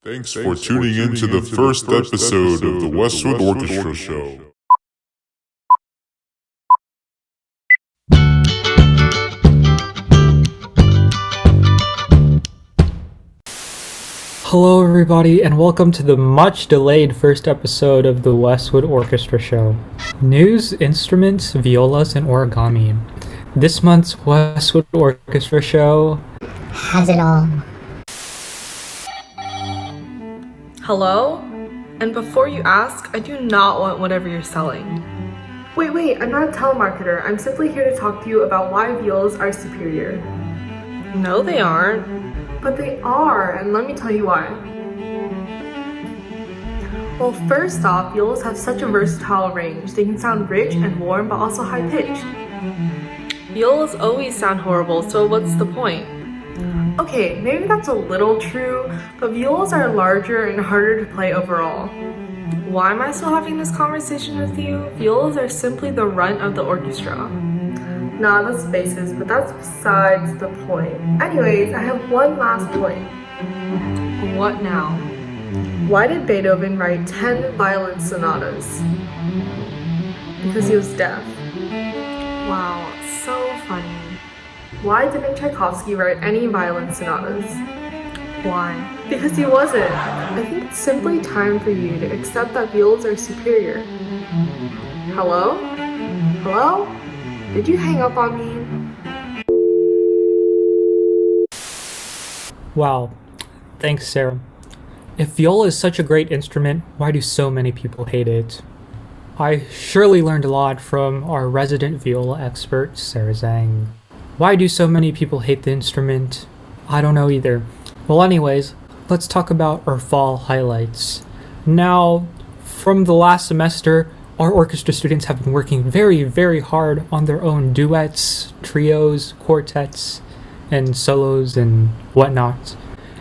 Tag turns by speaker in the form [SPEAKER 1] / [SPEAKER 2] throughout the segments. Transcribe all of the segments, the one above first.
[SPEAKER 1] Thanks for tuning in to the first episode of the Westwood Orchestra Show.
[SPEAKER 2] Hello everybody and welcome to the much delayed first episode of the Westwood Orchestra Show. News, instruments, violas, and origami. This month's Westwood Orchestra Show
[SPEAKER 3] has it all.
[SPEAKER 4] Hello? And before you ask, I do not want whatever you're selling. Wait, I'm not a telemarketer. I'm simply here to talk to you about why violas are superior. No, they aren't. But they are, and let me tell you why. Well, first off, violas have such a versatile range. They can sound rich and warm, but also high-pitched. Violas always sound horrible, so what's the point? Okay, maybe that's a little true, but violas are larger and harder to play overall. Why am I still having this conversation with you? Violas are simply the runt of the orchestra. Nah, that's basis, but that's besides the point. Anyways, I have one last point. What now? Why did Beethoven write 10 violin sonatas? Because he was deaf. Wow, so funny. Why didn't Tchaikovsky write any violin sonatas? Why? Because he wasn't. I think it's simply time for you to accept that violas are superior. Hello? Hello? Did you hang up on me?
[SPEAKER 2] Wow, thanks Sarah. If viola is such a great instrument, why do so many people hate it? I surely learned a lot from our resident viola expert, Sarah Zhang. Why do so many people hate the instrument? I don't know either. Well anyways, let's talk about our fall highlights. Now, from the last semester, our orchestra students have been working very hard on their own duets, trios, quartets, and solos and whatnot.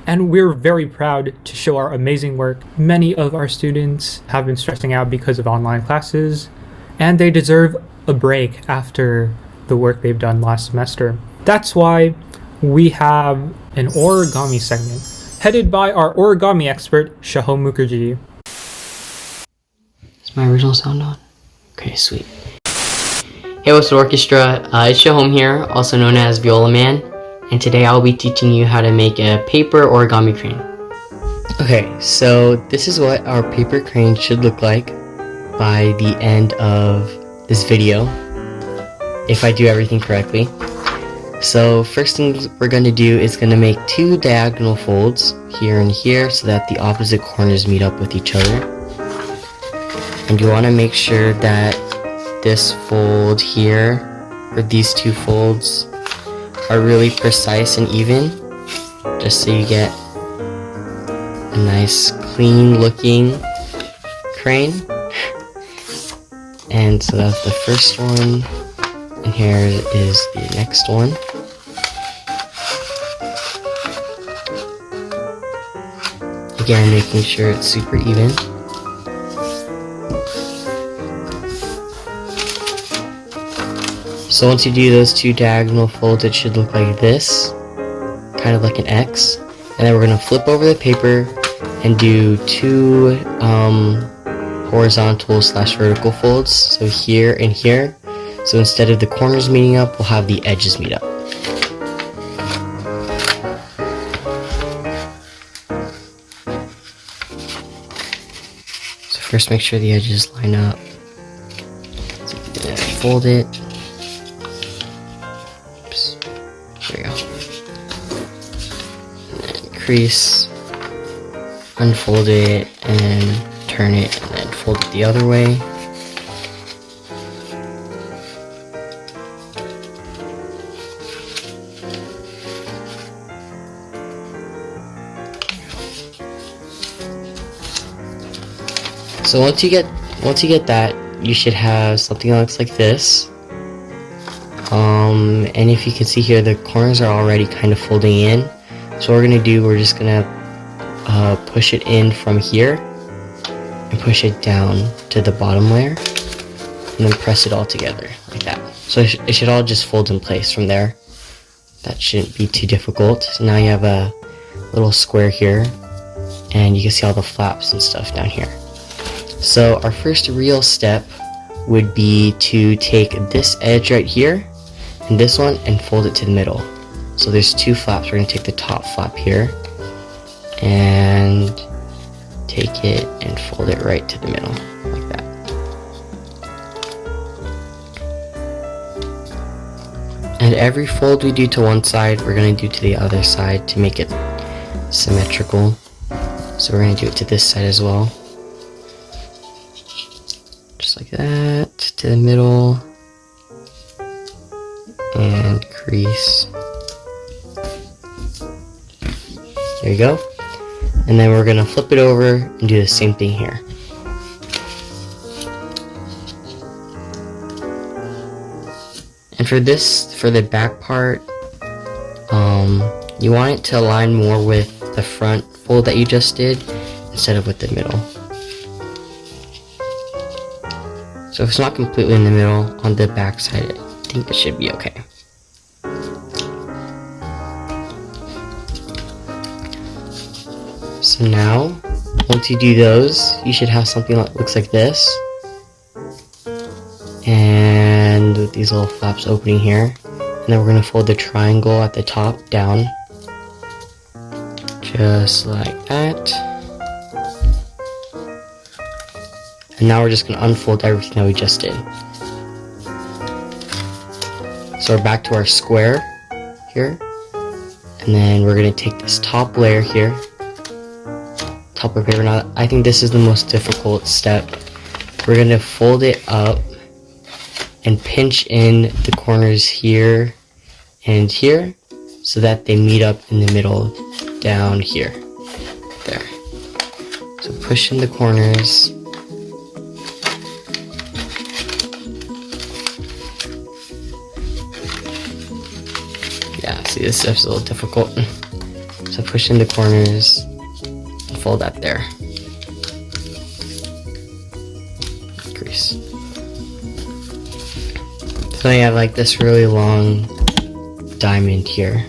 [SPEAKER 2] And we're very proud to show our amazing work. Many of our students have been stressing out because of online classes, and they deserve a break after the work they've done last semester. That's why we have an origami segment, headed by our origami expert, Shohom Mukherjee.
[SPEAKER 5] Is my original sound on? Okay, sweet. Hey, Westwood Orchestra, it's Shohom here, also known as Viola Man, and today I'll be teaching you how to make a paper origami crane. Okay, so this is what our paper crane should look like by the end of this video, if I do everything correctly. So first thing we're going to do is going to make 2 diagonal folds here and here so that the opposite corners meet up with each other. And you want to make sure that this fold here, or these 2 folds, are really precise and even, just so you get a nice clean looking crane. And so that's the first one, and here is the next one. Again, making sure it's super even. So once you do those 2 diagonal folds, it should look like this, kind of like an X. And then we're going to flip over the paper and do 2 horizontal / vertical folds, so here and here. So instead of the corners meeting up, we'll have the edges meet up. So first make sure the edges line up. So fold it. Oops. There we go. And then crease, unfold it, and turn it, and then fold it the other way. So once you get that, you should have something that looks like this. And if you can see here, the corners are already kind of folding in. So what we're gonna do, we're just gonna push it in from here and push it down to the bottom layer, and then press it all together like that. So it should all just fold in place from there. That shouldn't be too difficult. So now you have a little square here, and you can see all the flaps and stuff down here. So our first real step would be to take this edge right here and this one and fold it to the middle. So there's two flaps. We're going to take the top flap here and take it and fold it right to the middle like that. And every fold we do to one side, we're going to do to the other side to make it symmetrical. So we're going to do it to this side as well. Just like that, to the middle, and crease. There you go. And then we're going to flip it over and do the same thing here. And for the back part, you want it to align more with the front fold that you just did instead of with the middle. So if it's not completely in the middle, on the back side, I think it should be okay. So now, once you do those, you should have something that looks like this. And with these little flaps opening here. And then we're going to fold the triangle at the top down. Just like that. And now we're just going to unfold everything that we just did. So we're back to our square here. And then we're going to take this top layer here. Top of paper. Now, I think this is the most difficult step. We're going to fold it up and pinch in the corners here and here so that they meet up in the middle down here. There. So push in the corners. Yeah, see, this step's a little difficult. So push in the corners and fold that there. Crease. So you have like this really long diamond here.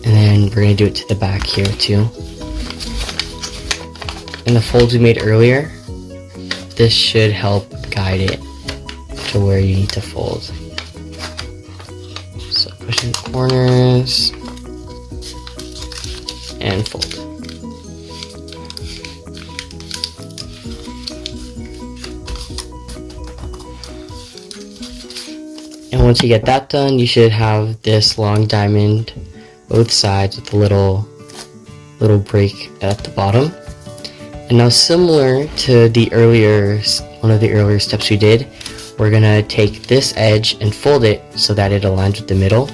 [SPEAKER 5] And then we're going to do it to the back here too. And the folds we made earlier, this should help guide it to where you need to fold. So push in the corners and fold. And once you get that done, you should have this long diamond both sides with a little break at the bottom. And now, similar to the one of the earlier steps we did, we're gonna take this edge and fold it so that it aligns with the middle.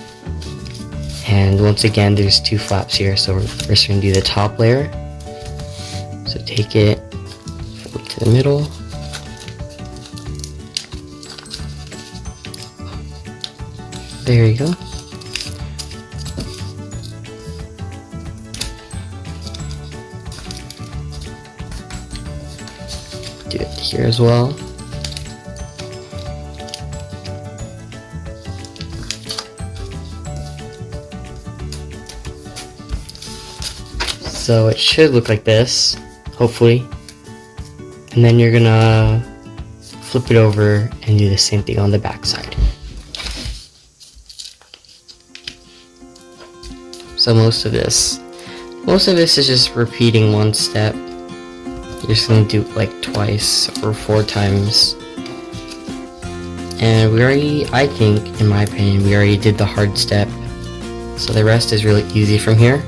[SPEAKER 5] And once again, there's two flaps here, so we're first gonna do the top layer. So take it, fold it to the middle. There you go. Do it here as well. So it should look like this, hopefully. And then you're gonna flip it over and do the same thing on the back side. So most of this is just repeating one step. You're just gonna do it like twice or 4 times. And we already, I think, in my opinion, we already did the hard step. So the rest is really easy from here.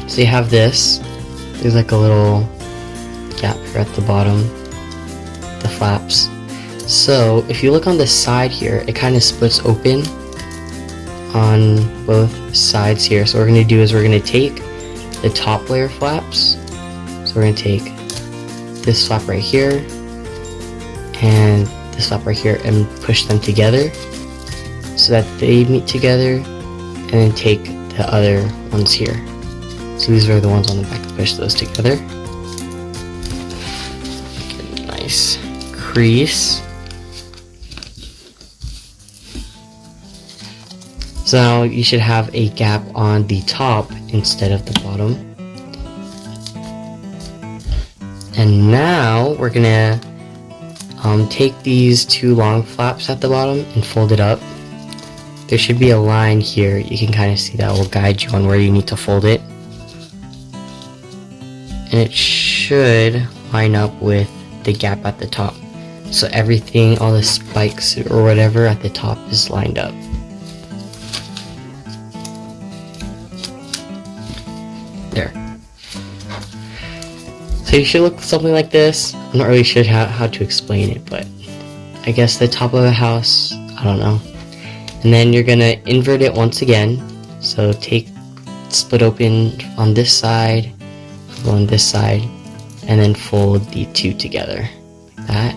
[SPEAKER 5] So you have this. There's like a little gap here at the bottom. The flaps. So if you look on the side here, it kind of splits open on both sides here. So what we're going to do is we're going to take the top layer flaps. So we're going to take this flap right here and this flap right here and push them together so that they meet together, and then take the other ones here. So these are the ones on the back, to push those together. Get a nice crease. So now you should have a gap on the top instead of the bottom. And now we're gonna take these two long flaps at the bottom and fold it up. There should be a line here. You can kind of see that will guide you on where you need to fold it. And it should line up with the gap at the top. So everything, all the spikes or whatever at the top is lined up. There. So you should look something like this. I'm not really sure how to explain it, but I guess the top of a house, I don't know. And then you're gonna invert it once again. So split open on this side, go on this side, and then fold the two together. Like that.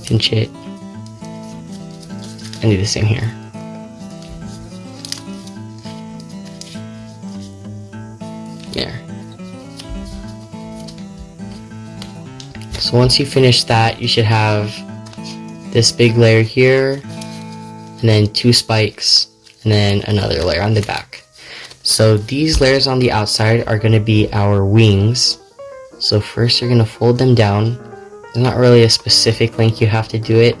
[SPEAKER 5] Pinch it. And do the same here. There. So once you finish that, you should have this big layer here, and then two spikes, and then another layer on the back. So these layers on the outside are going to be our wings. So first you're going to fold them down. There's not really a specific length you have to do it,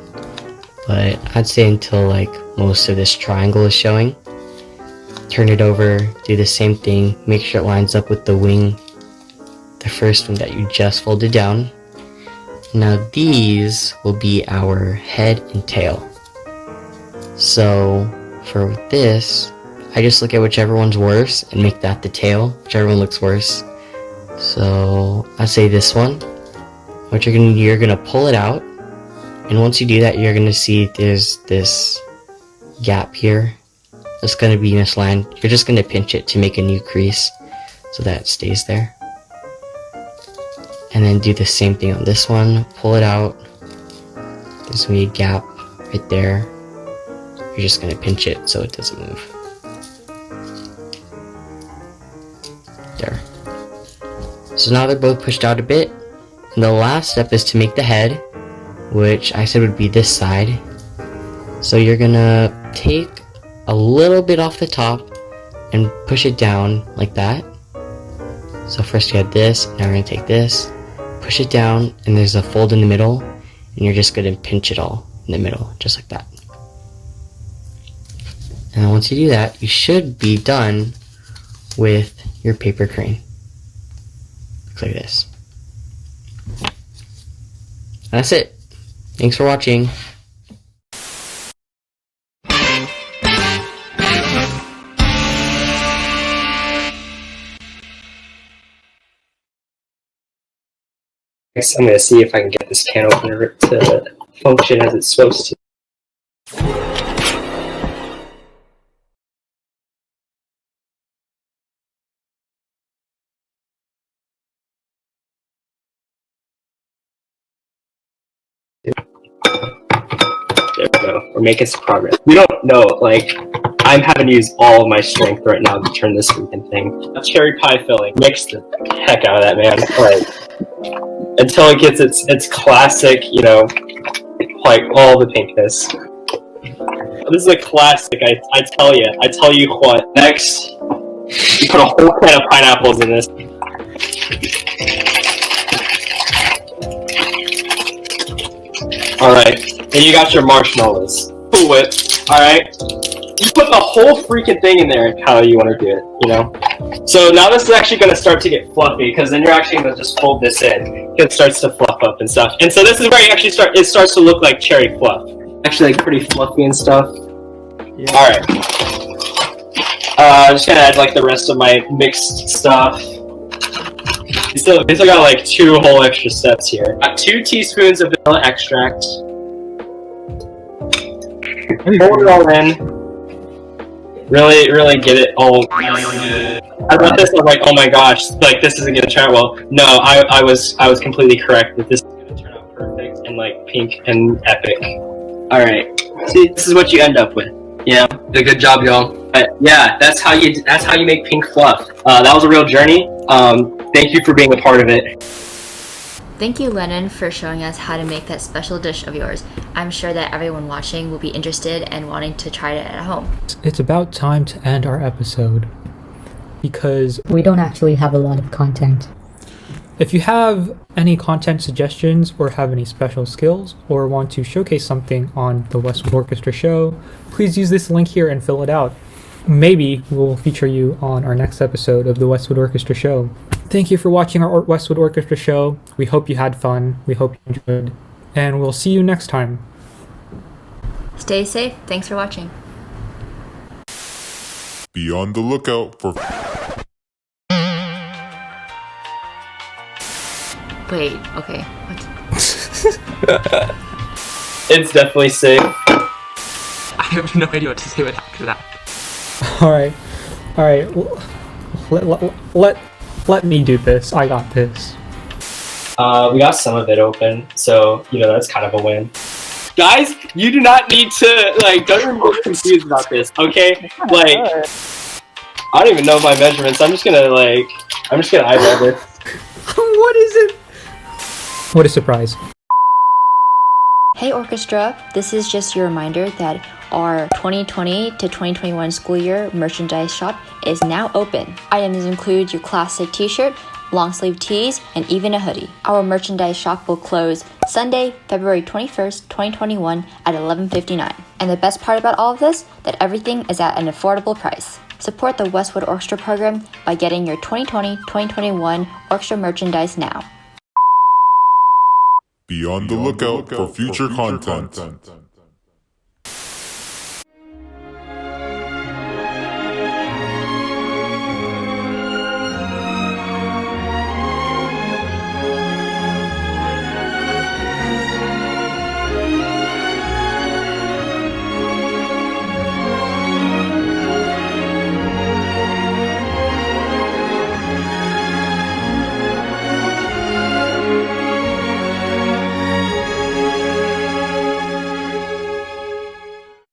[SPEAKER 5] but I'd say until like most of this triangle is showing. Turn it over, do the same thing, make sure it lines up with the wing, the first wing that you just folded down. Now these will be our head and tail. So for this, I just look at whichever one's worse and make that the tail, whichever one looks worse. So I'd say this one. What you're gonna pull it out, and once you do that, you're gonna see there's this gap here. It's gonna be misaligned. You're just gonna pinch it to make a new crease so that it stays there. And then do the same thing on this one. Pull it out. There's gonna be a gap right there. You're just gonna pinch it so it doesn't move. There. So now they're both pushed out a bit. And the last step is to make the head, which I said would be this side. So you're gonna take a little bit off the top and push it down like that. So first you had this, now we're gonna take this, push it down, and there's a fold in the middle, and you're just gonna pinch it all in the middle, just like that. And then once you do that, you should be done with your paper crane. Looks like this. That's it. Thanks for watching.
[SPEAKER 3] Next, I'm going to see if I can get this can opener to function as it's supposed to. There we go. We're making some progress. We don't know, like, I'm having to use all of my strength right now to turn this freaking thing. A cherry pie filling. Mix the heck out of that, man. Like, until it gets its classic, you know, like all the pinkness. This is a classic, I tell you what. Next, you put a whole can of pineapples in this. Alright, and you got your marshmallows. Cool Whip, alright? You put the whole freaking thing in there how you want to do it, you know? So now this is actually going to start to get fluffy, because then you're actually going to just fold this in. It starts to fluff up and stuff. And so this is where you actually it starts to look like cherry fluff. Actually like pretty fluffy and stuff. Yeah. Alright. I'm just going to add like the rest of my mixed stuff. We still got like 2 whole extra steps here. Got 2 teaspoons of vanilla extract. Pour it all in. Really get it all. I read this, I was like, oh my gosh, like this isn't gonna turn out well. No, I was completely correct that this is gonna turn out perfect and like pink and epic. Alright. See, this is what you end up with. Yeah, did a good job, y'all. But yeah, that's how you make pink fluff. That was a real journey. Thank you for being a part of it.
[SPEAKER 6] Thank you, Lennon, for showing us how to make that special dish of yours. I'm sure that everyone watching will be interested and wanting to try it at home.
[SPEAKER 2] It's about time to end our episode because
[SPEAKER 7] we don't actually have a lot of content.
[SPEAKER 2] if you have any content suggestions or have any special skills or want to showcase something on the Westwood Orchestra Show, please use this link here and fill it out. Maybe we'll feature you on our next episode of the Westwood Orchestra Show. Thank you for watching our Westwood Orchestra Show. We hope you had fun. We hope you enjoyed. And we'll see you next time.
[SPEAKER 6] Stay safe. Thanks for watching.
[SPEAKER 1] Be on the lookout for...
[SPEAKER 6] Wait, okay. What?
[SPEAKER 3] It's definitely safe.
[SPEAKER 8] I have no idea what to say after that.
[SPEAKER 2] Alright. Let me do this. I got this.
[SPEAKER 3] We got some of it open, so, that's kind of a win. Guys, you do not need to, don't get confused about this, okay? I don't even know my measurements. I'm just gonna eyeball this.
[SPEAKER 2] What is it? What a surprise.
[SPEAKER 6] Hey Orchestra, this is just your reminder that our 2020 to 2021 school year merchandise shop is now open. Items include your classic t-shirt, long sleeve tees, and even a hoodie. Our merchandise shop will close Sunday, February 21st, 2021 at 11:59. And the best part about all of this, that everything is at an affordable price. Support the Westwood Orchestra program by getting your 2020-2021 orchestra merchandise now.
[SPEAKER 1] Be on the lookout for future content.